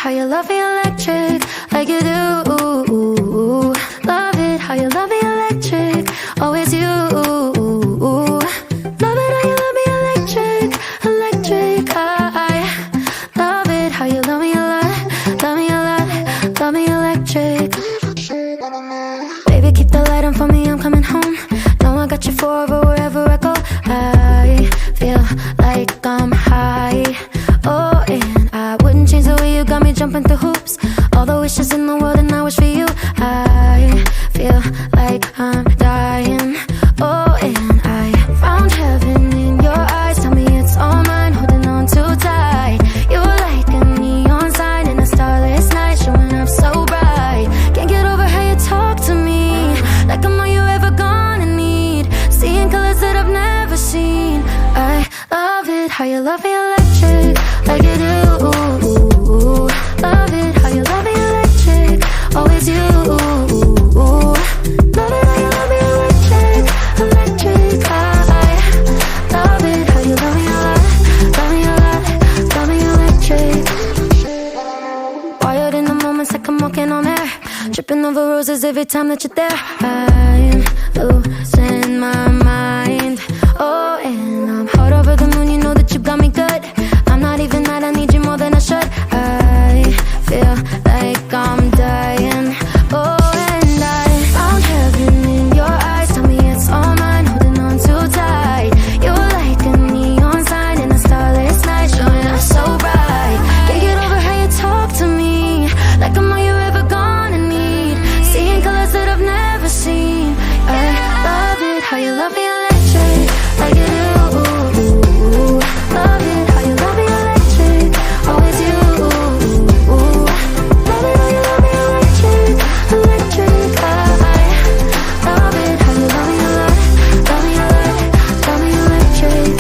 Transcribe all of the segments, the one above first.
how you love me electric, like you do. Love it how you love me electric, always you. Love it how you love me electric, electric. I love it how you love me a lot, love me a lot, love me electric. Baby, keep the light on for me, I'm coming home. Know I got you forever wherever I go. I feel like I'm high. Oh, and I wouldn't change the way you got me jumping through hoops. All the wishes in the world and I wish for you. I feel like I'm dying. Oh, and I found heaven in your eyes. Tell me it's all mine, holding on too tight. You're like a neon sign in a starless night, showing up so bright. Can't get over how you talk to me, like I'm all you ever gonna need. Seeing colors that I've never seen. I love it how you love me electric, like you do. Love it how you love me electric, always you. Love it how you love me electric, electric. I love it how you love me a lot, love me a lot, love me electric. Wired in the moments like I'm walking on air, tripping over roses every time that you're there. I'm losing my mind. Oh, and I'm hot over the moon, you know that you got me good. I'm not even mad, I need you more than I should. I feel like I'm dying. Oh, and I found heaven in your eyes. Tell me it's all mine, holding on too tight. You're like a neon sign in a starless night, showing up so bright. Can't get over how you talk to me, like I'm all you ever gonna need. Seeing colors that I've never seen. I love it how you love me electric, like you do. Love it how you love me electric, always you. Love it how you love me electric, electric. I love it how you love me a lot, love me a lot, love me electric.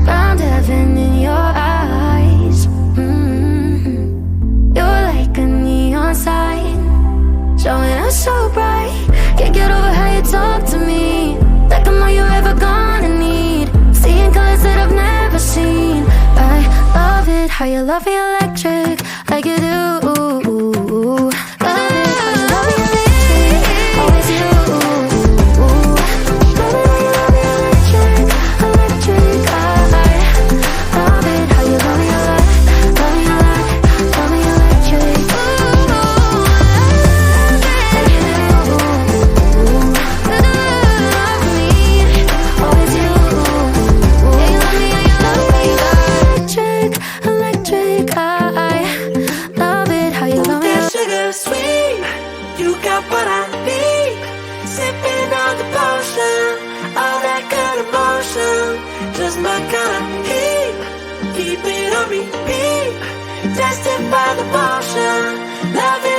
Found heaven in your eyes. You're like a neon sign, showing up so bright. Can't get over how you talk to me, like I'm all you ever gonna need. Seeing colors that I've never seen. I love it how you love me electric, like you do. Love it how you love me electric, always you. Love it how you love me electric, electric. I love it how you love me a lot, love me a lot, love me electric. What I need, sipping on the potion, all that good emotion, just my kind of heat, keep it on repeat, tested by the potion, love it.